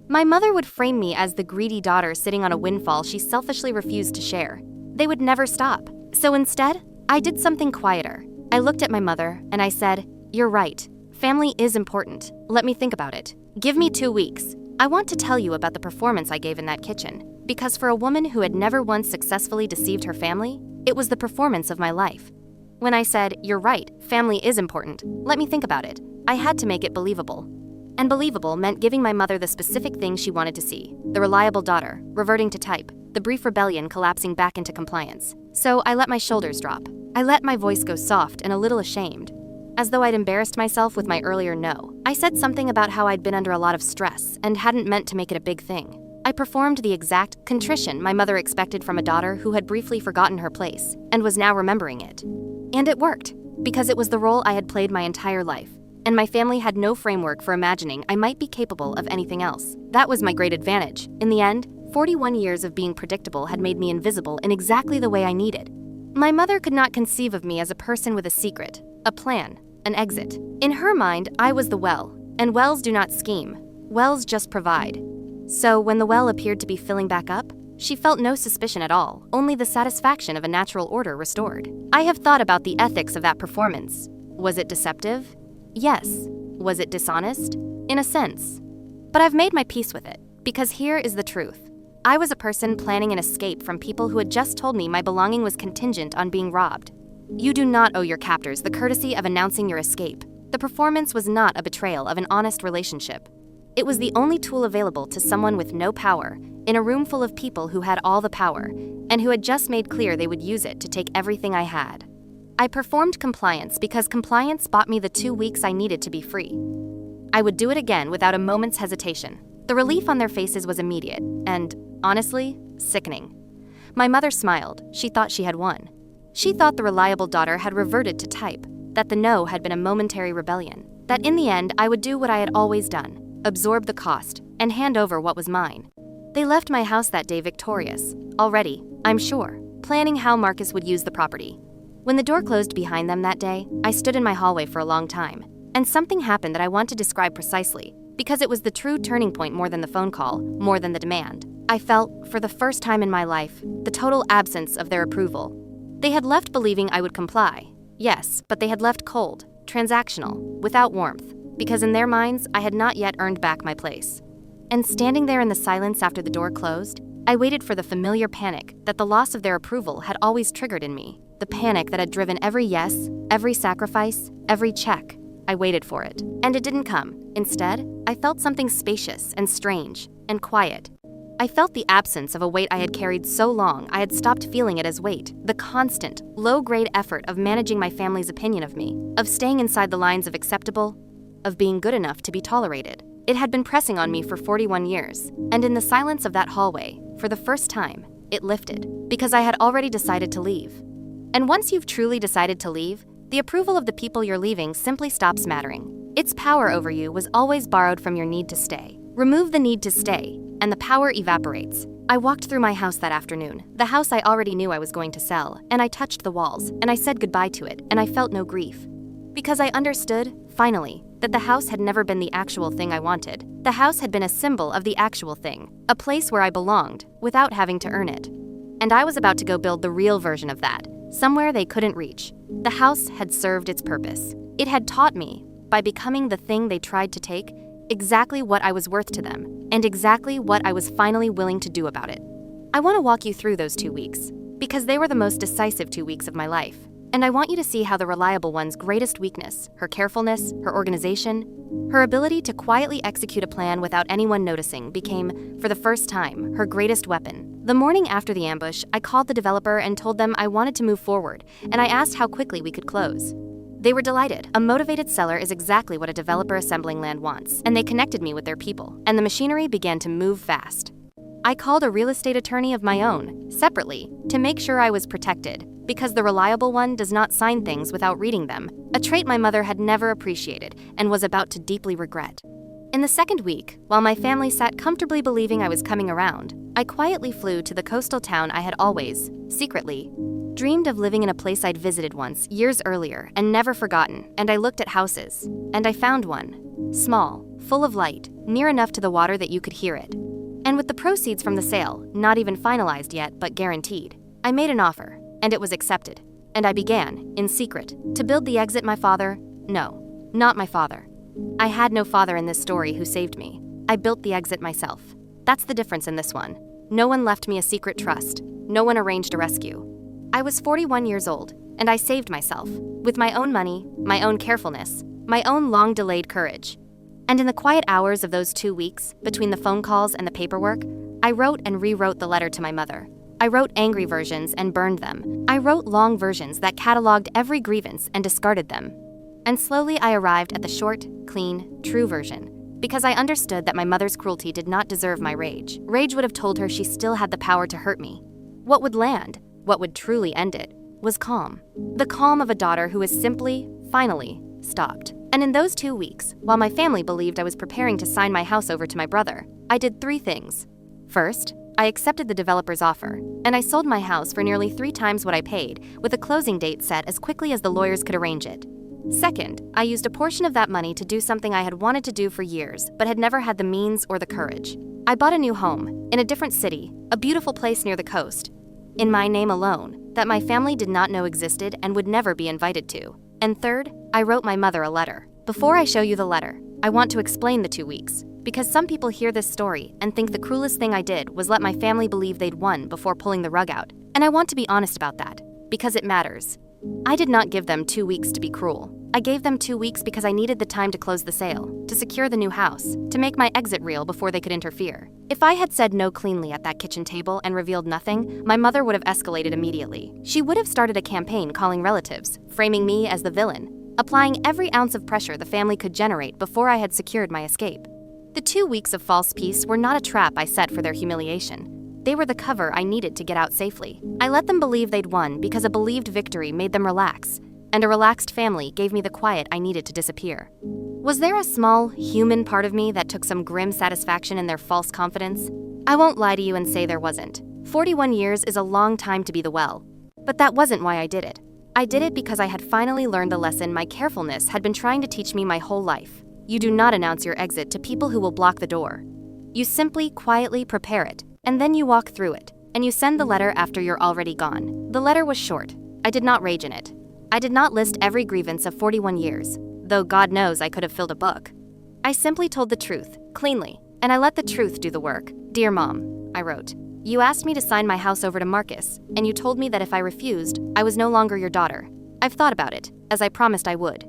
S1: My mother would frame me as the greedy daughter sitting on a windfall she selfishly refused to share. They would never stop. So instead, I did something quieter. I looked at my mother and I said, "You're right. Family is important. Let me think about it. Give me 2 weeks. I want to tell you about the performance I gave in that kitchen. Because for a woman who had never once successfully deceived her family, it was the performance of my life." When I said, "You're right, family is important. Let me think about it," I had to make it believable. And believable meant giving my mother the specific thing she wanted to see: the reliable daughter, reverting to type, the brief rebellion collapsing back into compliance. So I let my shoulders drop. I let my voice go soft and a little ashamed. As though I'd embarrassed myself with my earlier no, I said something about how I'd been under a lot of stress and hadn't meant to make it a big thing. I performed the exact contrition my mother expected from a daughter who had briefly forgotten her place and was now remembering it. And it worked, because it was the role I had played my entire life, and my family had no framework for imagining I might be capable of anything else. That was my great advantage. In the end, 41 years of being predictable had made me invisible in exactly the way I needed. My mother could not conceive of me as a person with a secret, a plan, an exit. In her mind, I was the well, and wells do not scheme. Wells just provide. So when the well appeared to be filling back up, she felt no suspicion at all, only the satisfaction of a natural order restored. I have thought about the ethics of that performance. Was it deceptive? Yes. Was it dishonest? In a sense. But I've made my peace with it, because here is the truth. I was a person planning an escape from people who had just told me my belonging was contingent on being robbed. You do not owe your captors the courtesy of announcing your escape. The performance was not a betrayal of an honest relationship. It was the only tool available to someone with no power, in a room full of people who had all the power, and who had just made clear they would use it to take everything I had. I performed compliance because compliance bought me the 2 weeks I needed to be free. I would do it again without a moment's hesitation. The relief on their faces was immediate, and, honestly, sickening. My mother smiled. She thought she had won. She thought the reliable daughter had reverted to type, that the no had been a momentary rebellion, that in the end I would do what I had always done: absorb the cost, and hand over what was mine. They left my house that day victorious, already, I'm sure, planning how Marcus would use the property. When the door closed behind them that day, I stood in my hallway for a long time, and something happened that I want to describe precisely, because it was the true turning point more than the phone call, more than the demand. I felt, for the first time in my life, the total absence of their approval. They had left believing I would comply, yes, but they had left cold, transactional, without warmth, because in their minds, I had not yet earned back my place. And standing there in the silence after the door closed, I waited for the familiar panic that the loss of their approval had always triggered in me, the panic that had driven every yes, every sacrifice, every check. I waited for it, and it didn't come. Instead, I felt something spacious and strange and quiet. I felt the absence of a weight I had carried so long I had stopped feeling it as weight, the constant, low-grade effort of managing my family's opinion of me, of staying inside the lines of acceptable, of being good enough to be tolerated. It had been pressing on me for 41 years, and in the silence of that hallway, for the first time, it lifted, because I had already decided to leave. And once you've truly decided to leave, the approval of the people you're leaving simply stops mattering. Its power over you was always borrowed from your need to stay. Remove the need to stay, and the power evaporates. I walked through my house that afternoon, the house I already knew I was going to sell, and I touched the walls, and I said goodbye to it, and I felt no grief. Because I understood, finally, that the house had never been the actual thing I wanted. The house had been a symbol of the actual thing, a place where I belonged, without having to earn it. And I was about to go build the real version of that, somewhere they couldn't reach. The house had served its purpose. It had taught me, by becoming the thing they tried to take, exactly what I was worth to them, and exactly what I was finally willing to do about it. I want to walk you through those 2 weeks, because they were the most decisive 2 weeks of my life. And I want you to see how the reliable one's greatest weakness, her carefulness, her organization, her ability to quietly execute a plan without anyone noticing became, for the first time, her greatest weapon. The morning after the ambush, I called the developer and told them I wanted to move forward, and I asked how quickly we could close. They were delighted. A motivated seller is exactly what a developer assembling land wants, and they connected me with their people, and the machinery began to move fast. I called a real estate attorney of my own, separately, to make sure I was protected, because the reliable one does not sign things without reading them, a trait my mother had never appreciated and was about to deeply regret. In the second week, while my family sat comfortably believing I was coming around, I quietly flew to the coastal town I had always, secretly, dreamed of living in a place I'd visited once, years earlier, and never forgotten, and I looked at houses, and I found one. Small, full of light, near enough to the water that you could hear it. And with the proceeds from the sale, not even finalized yet but guaranteed, I made an offer, and it was accepted. And I began, in secret, to build the exit No, not my father. I had no father in this story who saved me. I built the exit myself. That's the difference in this one. No one left me a secret trust. No one arranged a rescue. I was 41 years old, and I saved myself, with my own money, my own carefulness, my own long-delayed courage. And in the quiet hours of those 2 weeks, between the phone calls and the paperwork, I wrote and rewrote the letter to my mother. I wrote angry versions and burned them. I wrote long versions that cataloged every grievance and discarded them. And slowly I arrived at the short, clean, true version, because I understood that my mother's cruelty did not deserve my rage. Rage would have told her she still had the power to hurt me. What would land, what would truly end it, was calm. The calm of a daughter who has simply, finally, stopped. And in those 2 weeks, while my family believed I was preparing to sign my house over to my brother, I did 3 things. First, I accepted the developer's offer, and I sold my house for nearly 3 times what I paid, with a closing date set as quickly as the lawyers could arrange it. Second, I used a portion of that money to do something I had wanted to do for years, but had never had the means or the courage. I bought a new home, in a different city, a beautiful place near the coast, in my name alone, that my family did not know existed and would never be invited to. And third, I wrote my mother a letter. Before I show you the letter, I want to explain the 2 weeks, because some people hear this story and think the cruelest thing I did was let my family believe they'd won before pulling the rug out. And I want to be honest about that, because it matters. I did not give them 2 weeks to be cruel. I gave them 2 weeks because I needed the time to close the sale, to secure the new house, to make my exit real before they could interfere. If I had said no cleanly at that kitchen table and revealed nothing, my mother would have escalated immediately. She would have started a campaign calling relatives, framing me as the villain, applying every ounce of pressure the family could generate before I had secured my escape. The 2 weeks of false peace were not a trap I set for their humiliation. They were the cover I needed to get out safely. I let them believe they'd won because a believed victory made them relax, and a relaxed family gave me the quiet I needed to disappear. Was there a small, human part of me that took some grim satisfaction in their false confidence? I won't lie to you and say there wasn't. 41 years is a long time to be the well. But that wasn't why I did it. I did it because I had finally learned the lesson my carefulness had been trying to teach me my whole life. You do not announce your exit to people who will block the door. You simply, quietly prepare it, and then you walk through it, and you send the letter after you're already gone. The letter was short. I did not rage in it. I did not list every grievance of 41 years, though God knows I could have filled a book. I simply told the truth, cleanly, and I let the truth do the work. Dear Mom, I wrote, you asked me to sign my house over to Marcus, and you told me that if I refused, I was no longer your daughter. I've thought about it, as I promised I would.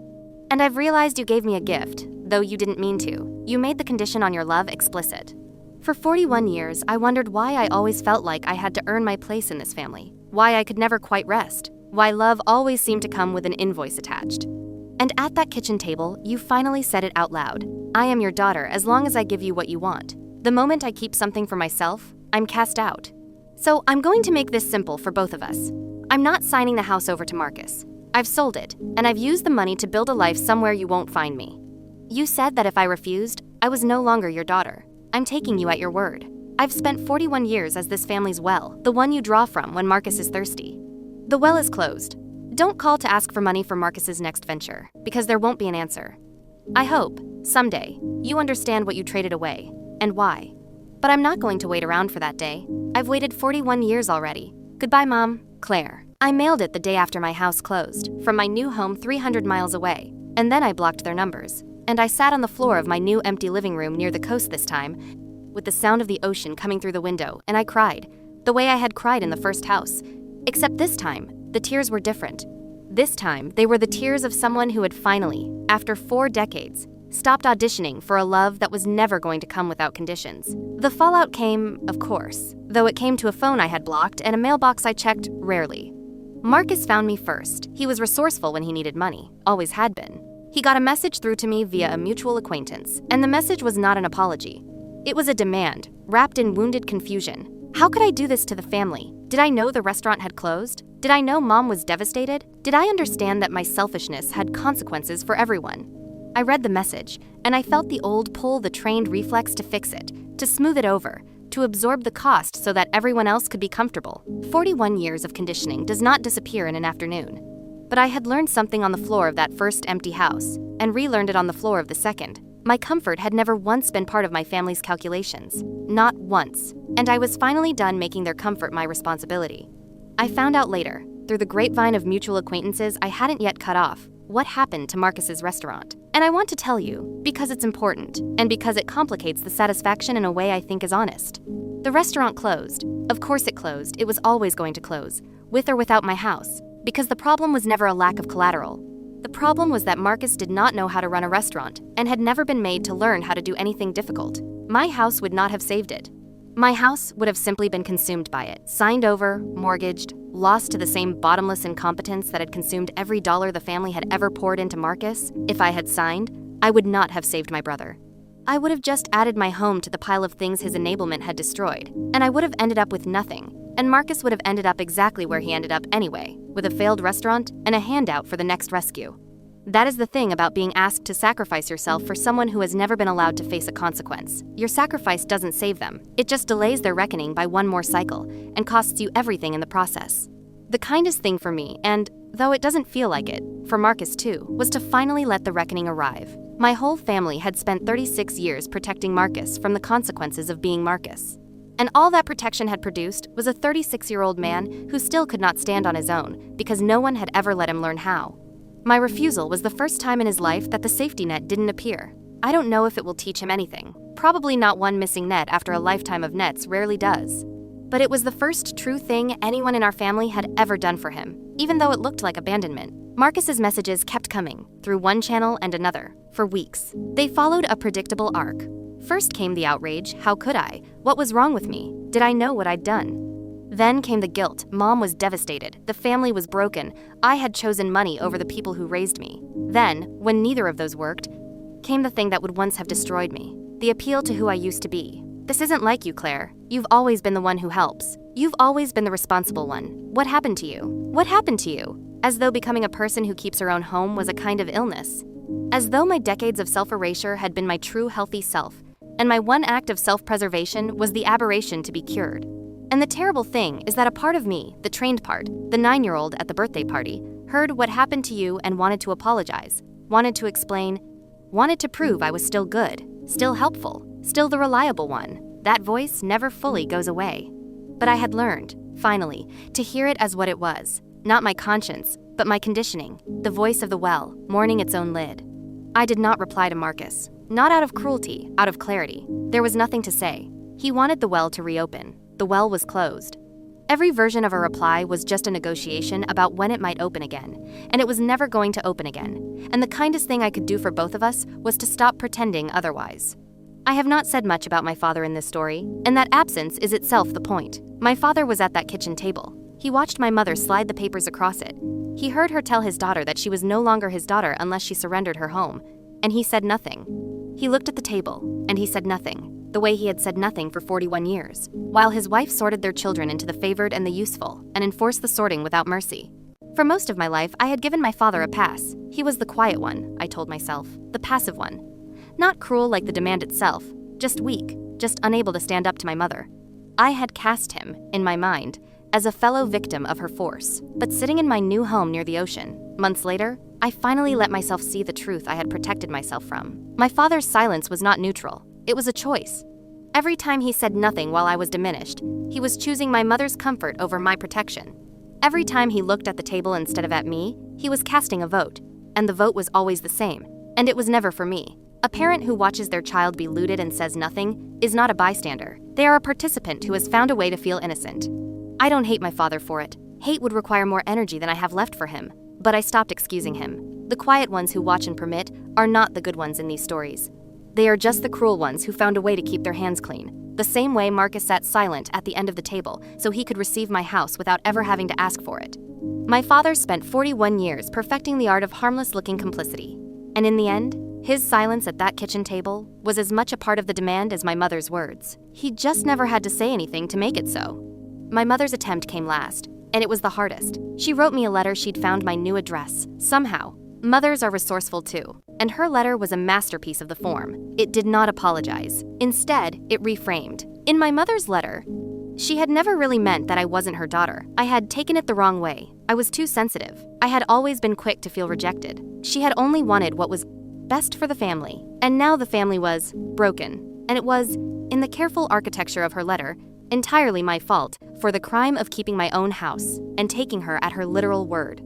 S1: And I've realized you gave me a gift, though you didn't mean to. You made the condition on your love explicit. For 41 years, I wondered why I always felt like I had to earn my place in this family, why I could never quite rest, why love always seemed to come with an invoice attached. And at that kitchen table, you finally said it out loud. I am your daughter as long as I give you what you want. The moment I keep something for myself, I'm cast out. So I'm going to make this simple for both of us. I'm not signing the house over to Marcus. I've sold it, and I've used the money to build a life somewhere you won't find me. You said that if I refused, I was no longer your daughter. I'm taking you at your word. I've spent 41 years as this family's well, the one you draw from when Marcus is thirsty. The well is closed. Don't call to ask for money for Marcus's next venture, because there won't be an answer. I hope, someday, you understand what you traded away, and why. But I'm not going to wait around for that day. I've waited 41 years already. Goodbye, Mom, Claire. I mailed it the day after my house closed, from my new home 300 miles away, and then I blocked their numbers. And I sat on the floor of my new empty living room near the coast this time, with the sound of the ocean coming through the window, and I cried, the way I had cried in the first house. Except this time, the tears were different. This time, they were the tears of someone who had finally, after 4 decades, stopped auditioning for a love that was never going to come without conditions. The fallout came, of course, though it came to a phone I had blocked and a mailbox I checked rarely. Marcus found me first. He was resourceful when he needed money, always had been. He got a message through to me via a mutual acquaintance, and the message was not an apology. It was a demand, wrapped in wounded confusion. How could I do this to the family? Did I know the restaurant had closed? Did I know Mom was devastated? Did I understand that my selfishness had consequences for everyone? I read the message, and I felt the old pull the trained reflex to fix it, to smooth it over, to absorb the cost so that everyone else could be comfortable. 41 years of conditioning does not disappear in an afternoon. But I had learned something on the floor of that first empty house, and relearned it on the floor of the second. My comfort had never once been part of my family's calculations. Not once. And I was finally done making their comfort my responsibility. I found out later, through the grapevine of mutual acquaintances I hadn't yet cut off, what happened to Marcus's restaurant. And I want to tell you, because it's important, and because it complicates the satisfaction in a way I think is honest. The restaurant closed. Of course it closed. It was always going to close, with or without my house, because the problem was never a lack of collateral. The problem was that Marcus did not know how to run a restaurant and had never been made to learn how to do anything difficult. My house would not have saved it. My house would have simply been consumed by it, signed over, mortgaged, lost to the same bottomless incompetence that had consumed every dollar the family had ever poured into Marcus. If I had signed, I would not have saved my brother. I would have just added my home to the pile of things his enablement had destroyed, and I would have ended up with nothing. And Marcus would have ended up exactly where he ended up anyway, with a failed restaurant and a handout for the next rescue. That is the thing about being asked to sacrifice yourself for someone who has never been allowed to face a consequence. Your sacrifice doesn't save them. It just delays their reckoning by one more cycle and costs you everything in the process. The kindest thing for me, and though it doesn't feel like it, for Marcus too, was to finally let the reckoning arrive. My whole family had spent 36 years protecting Marcus from the consequences of being Marcus. And all that protection had produced was a 36-year-old man who still could not stand on his own because no one had ever let him learn how. My refusal was the first time in his life that the safety net didn't appear. I don't know if it will teach him anything. Probably not one missing net after a lifetime of nets rarely does. But it was the first true thing anyone in our family had ever done for him, even though it looked like abandonment. Marcus's messages kept coming, through one channel and another, for weeks. They followed a predictable arc. First came the outrage. How could I? What was wrong with me? Did I know what I'd done? Then came the guilt. Mom was devastated. The family was broken. I had chosen money over the people who raised me. Then, when neither of those worked, came the thing that would once have destroyed me. The appeal to who I used to be. This isn't like you, Claire. You've always been the one who helps. You've always been the responsible one. What happened to you? What happened to you? As though becoming a person who keeps her own home was a kind of illness. As though my decades of self-erasure had been my true healthy self, and my one act of self-preservation was the aberration to be cured. And the terrible thing is that a part of me, the trained part, the 9-year-old at the birthday party, heard what happened to you and wanted to apologize, wanted to explain, wanted to prove I was still good, still helpful, still the reliable one. That voice never fully goes away. But I had learned, finally, to hear it as what it was, not my conscience, but my conditioning, the voice of the well, mourning its own lid. I did not reply to Marcus. Not out of cruelty, out of clarity. There was nothing to say. He wanted the well to reopen. The well was closed. Every version of a reply was just a negotiation about when it might open again, and it was never going to open again. And the kindest thing I could do for both of us was to stop pretending otherwise. I have not said much about my father in this story, and that absence is itself the point. My father was at that kitchen table. He watched my mother slide the papers across it. He heard her tell his daughter that she was no longer his daughter unless she surrendered her home, and he said nothing. He looked at the table, and he said nothing, the way he had said nothing for 41 years, while his wife sorted their children into the favored and the useful, and enforced the sorting without mercy. For most of my life, I had given my father a pass. He was the quiet one, I told myself, the passive one. Not cruel like the demand itself, just weak, just unable to stand up to my mother. I had cast him, in my mind, as a fellow victim of her force. But sitting in my new home near the ocean, months later, I finally let myself see the truth I had protected myself from. My father's silence was not neutral. It was a choice. Every time he said nothing while I was diminished, he was choosing my mother's comfort over my protection. Every time he looked at the table instead of at me, he was casting a vote. And the vote was always the same. And it was never for me. A parent who watches their child be looted and says nothing is not a bystander. They are a participant who has found a way to feel innocent. I don't hate my father for it. Hate would require more energy than I have left for him. But I stopped excusing him. The quiet ones who watch and permit are not the good ones in these stories. They are just the cruel ones who found a way to keep their hands clean. The same way Marcus sat silent at the end of the table so he could receive my house without ever having to ask for it. My father spent 41 years perfecting the art of harmless-looking complicity. And in the end, his silence at that kitchen table was as much a part of the demand as my mother's words. He just never had to say anything to make it so. My mother's attempt came last, and it was the hardest. She wrote me a letter she'd found my new address, somehow. Mothers are resourceful too, and her letter was a masterpiece of the form. It did not apologize. Instead, it reframed. In my mother's letter, she had never really meant that I wasn't her daughter. I had taken it the wrong way. I was too sensitive. I had always been quick to feel rejected. She had only wanted what was best for the family. And now the family was broken. And it was, in the careful architecture of her letter, entirely my fault for the crime of keeping my own house and taking her at her literal word.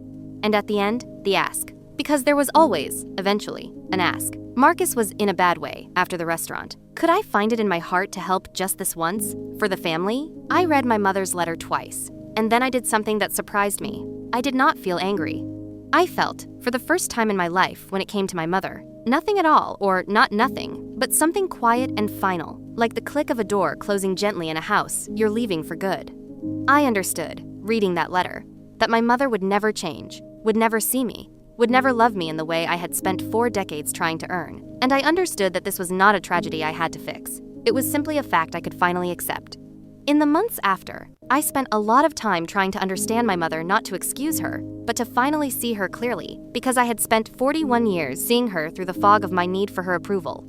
S1: And at the end, the ask. Because there was always, eventually, an ask. Marcus was in a bad way after the restaurant. Could I find it in my heart to help just this once? For the family? I read my mother's letter twice, and then I did something that surprised me. I did not feel angry. I felt, for the first time in my life when it came to my mother, nothing at all, or not nothing, but something quiet and final, like the click of a door closing gently in a house you're leaving for good. I understood, reading that letter, that my mother would never change, would never see me, would never love me in the way I had spent 4 decades trying to earn. And I understood that this was not a tragedy I had to fix. It was simply a fact I could finally accept. In the months after, I spent a lot of time trying to understand my mother, not to excuse her, but to finally see her clearly, because I had spent 41 years seeing her through the fog of my need for her approval.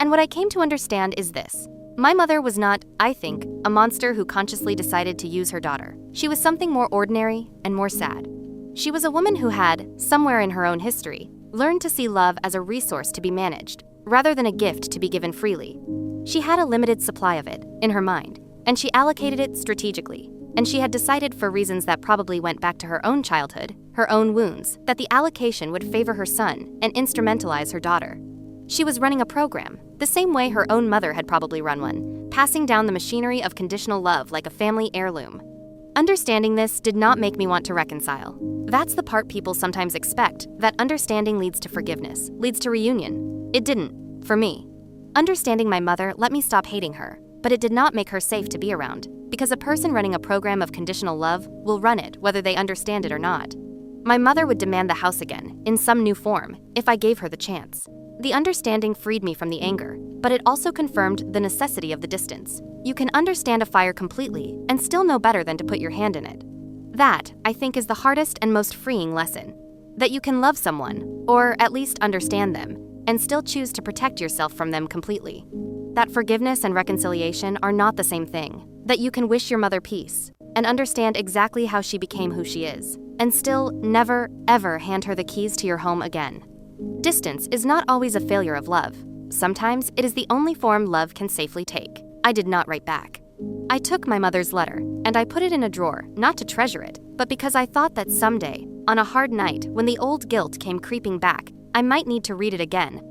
S1: And what I came to understand is this. My mother was not, I think, a monster who consciously decided to use her daughter. She was something more ordinary and more sad. She was a woman who had, somewhere in her own history, learned to see love as a resource to be managed, rather than a gift to be given freely. She had a limited supply of it, in her mind, and she allocated it strategically. And she had decided, for reasons that probably went back to her own childhood, her own wounds, that the allocation would favor her son and instrumentalize her daughter. She was running a program, the same way her own mother had probably run one, passing down the machinery of conditional love like a family heirloom. Understanding this did not make me want to reconcile. That's the part people sometimes expect, that understanding leads to forgiveness, leads to reunion. It didn't, for me. Understanding my mother let me stop hating her, but it did not make her safe to be around, because a person running a program of conditional love will run it whether they understand it or not. My mother would demand the house again, in some new form, if I gave her the chance. The understanding freed me from the anger, but it also confirmed the necessity of the distance. You can understand a fire completely and still know better than to put your hand in it. That, I think, is the hardest and most freeing lesson. That you can love someone, or at least understand them, and still choose to protect yourself from them completely. That forgiveness and reconciliation are not the same thing. That you can wish your mother peace, and understand exactly how she became who she is, and still never, ever hand her the keys to your home again. Distance is not always a failure of love. Sometimes it is the only form love can safely take. I did not write back. I took my mother's letter, and I put it in a drawer, not to treasure it, but because I thought that someday, on a hard night when the old guilt came creeping back, I might need to read it again,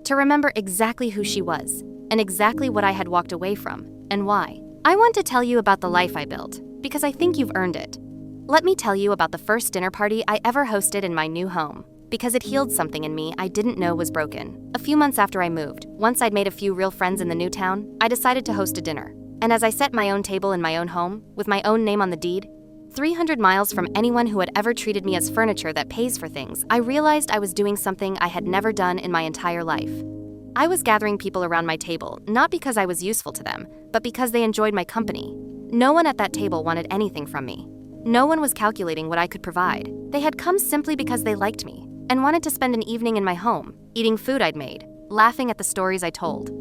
S1: to remember exactly who she was, and exactly what I had walked away from, and why. I want to tell you about the life I built, because I think you've earned it. Let me tell you about the first dinner party I ever hosted in my new home, because it healed something in me I didn't know was broken. A few months after I moved, once I'd made a few real friends in the new town, I decided to host a dinner. And as I set my own table in my own home, with my own name on the deed, 300 miles from anyone who had ever treated me as furniture that pays for things, I realized I was doing something I had never done in my entire life. I was gathering people around my table, not because I was useful to them, but because they enjoyed my company. No one at that table wanted anything from me. No one was calculating what I could provide. They had come simply because they liked me, and wanted to spend an evening in my home, eating food I'd made, laughing at the stories I told.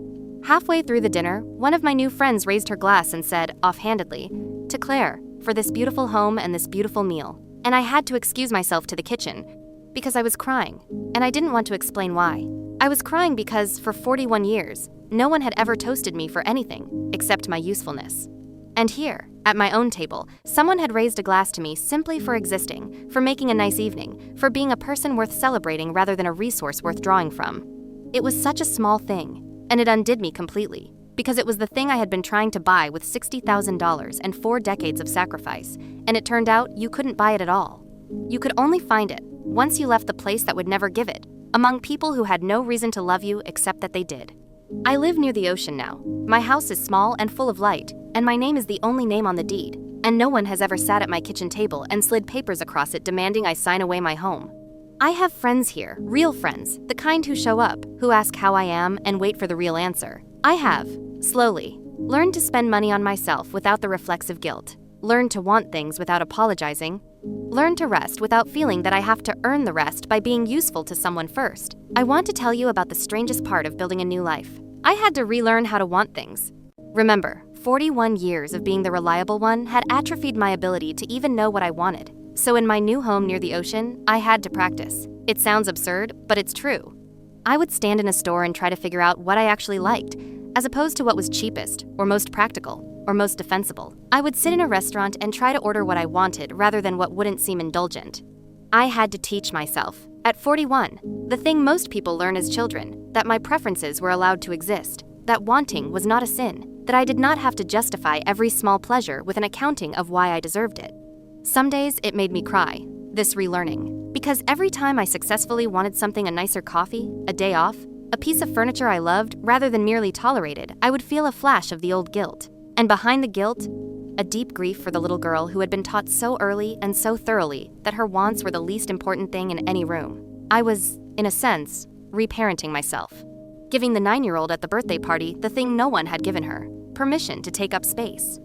S1: Halfway through the dinner, one of my new friends raised her glass and said, offhandedly, "To Claire, for this beautiful home and this beautiful meal." And I had to excuse myself to the kitchen, because I was crying, and I didn't want to explain why. I was crying because, for 41 years, no one had ever toasted me for anything, except my usefulness. And here, at my own table, someone had raised a glass to me simply for existing, for making a nice evening, for being a person worth celebrating rather than a resource worth drawing from. It was such a small thing, and it undid me completely, because it was the thing I had been trying to buy with $60,000 and 4 decades of sacrifice, and it turned out you couldn't buy it at all. You could only find it, Once you left the place that would never give it, among people who had no reason to love you except that they did. I live near the ocean now. My house is small and full of light, and my name is the only name on the deed, and no one has ever sat at my kitchen table and slid papers across it demanding I sign away my home. I have friends here, real friends, the kind who show up, who ask how I am and wait for the real answer. I have, slowly, learned to spend money on myself without the reflexive guilt, learned to want things without apologizing, learned to rest without feeling that I have to earn the rest by being useful to someone first. I want to tell you about the strangest part of building a new life. I had to relearn how to want things. Remember, 41 years of being the reliable one had atrophied my ability to even know what I wanted. So in my new home near the ocean, I had to practice. It sounds absurd, but it's true. I would stand in a store and try to figure out what I actually liked, as opposed to what was cheapest, or most practical, or most defensible. I would sit in a restaurant and try to order what I wanted rather than what wouldn't seem indulgent. I had to teach myself, at 41, the thing most people learn as children, that my preferences were allowed to exist, that wanting was not a sin, that I did not have to justify every small pleasure with an accounting of why I deserved it. Some days it made me cry, this relearning, because every time I successfully wanted something, a nicer coffee, a day off, a piece of furniture I loved rather than merely tolerated, I would feel a flash of the old guilt. And behind the guilt, a deep grief for the little girl who had been taught so early and so thoroughly that her wants were the least important thing in any room. I was, in a sense, reparenting myself, giving the 9-year-old at the birthday party the thing no one had given her, permission to take up space.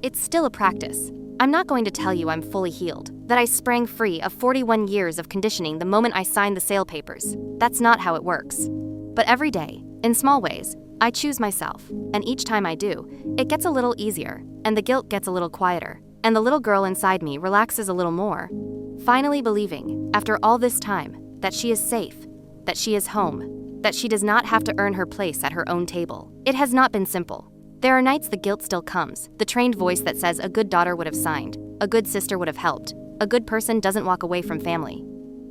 S1: It's still a practice. I'm not going to tell you I'm fully healed, that I sprang free of 41 years of conditioning the moment I signed the sale papers. That's not how it works. But every day, in small ways, I choose myself, and each time I do, it gets a little easier, and the guilt gets a little quieter, and the little girl inside me relaxes a little more, finally believing, after all this time, that she is safe, that she is home, that she does not have to earn her place at her own table. It has not been simple. There are nights the guilt still comes, the trained voice that says a good daughter would have signed, a good sister would have helped, a good person doesn't walk away from family.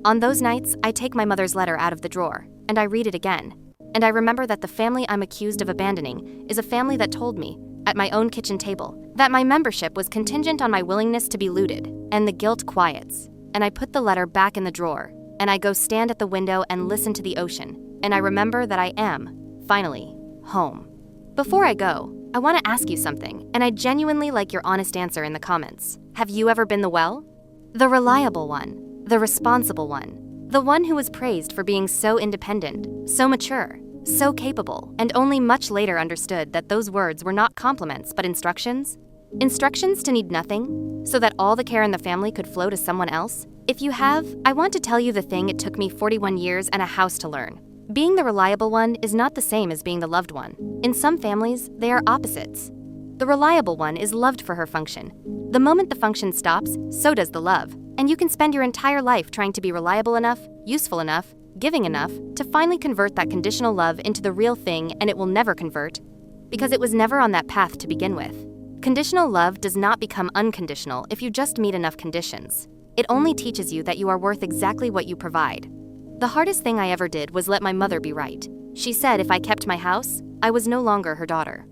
S1: On those nights, I take my mother's letter out of the drawer, and I read it again. And I remember that the family I'm accused of abandoning is a family that told me, at my own kitchen table, that my membership was contingent on my willingness to be looted, and the guilt quiets. And I put the letter back in the drawer, and I go stand at the window and listen to the ocean, and I remember that I am, finally, home. Before I go, I want to ask you something, and I genuinely like your honest answer in the comments. Have you ever been the well? The reliable one, the responsible one, the one who was praised for being so independent, so mature, so capable, and only much later understood that those words were not compliments but instructions? Instructions to need nothing, so that all the care in the family could flow to someone else? If you have, I want to tell you the thing it took me 41 years and a house to learn. Being the reliable one is not the same as being the loved one. In some families, they are opposites. The reliable one is loved for her function. The moment the function stops, so does the love. And you can spend your entire life trying to be reliable enough, useful enough, giving enough, to finally convert that conditional love into the real thing, and it will never convert, because it was never on that path to begin with. Conditional love does not become unconditional if you just meet enough conditions. It only teaches you that you are worth exactly what you provide. The hardest thing I ever did was let my mother be right. She said if I kept my house, I was no longer her daughter.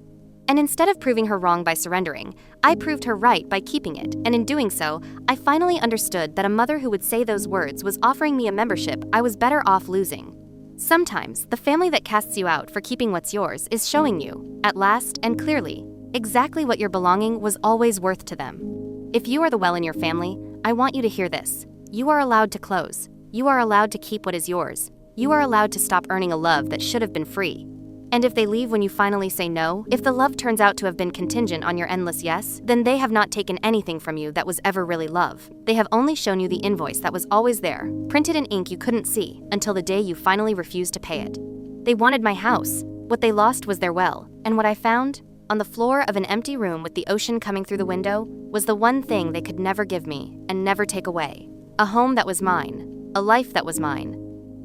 S1: And instead of proving her wrong by surrendering, I proved her right by keeping it, and in doing so, I finally understood that a mother who would say those words was offering me a membership I was better off losing. Sometimes, the family that casts you out for keeping what's yours is showing you, at last and clearly, exactly what your belonging was always worth to them. If you are the well in your family, I want you to hear this. You are allowed to close. You are allowed to keep what is yours. You are allowed to stop earning a love that should have been free. And if they leave when you finally say no, if the love turns out to have been contingent on your endless yes, then they have not taken anything from you that was ever really love. They have only shown you the invoice that was always there, printed in ink you couldn't see, until the day you finally refused to pay it. They wanted my house. What they lost was their well. And what I found, on the floor of an empty room with the ocean coming through the window, was the one thing they could never give me and never take away. A home that was mine, a life that was mine,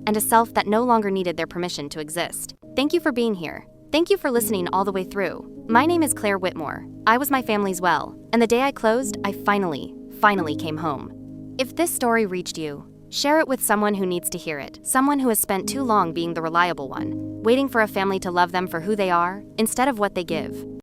S1: and a self that no longer needed their permission to exist. Thank you for being here. Thank you for listening all the way through. My name is Claire Whitmore. I was my family's well, and the day I closed, I finally came home. If this story reached you, share it with someone who needs to hear it, someone who has spent too long being the reliable one, waiting for a family to love them for who they are, instead of what they give.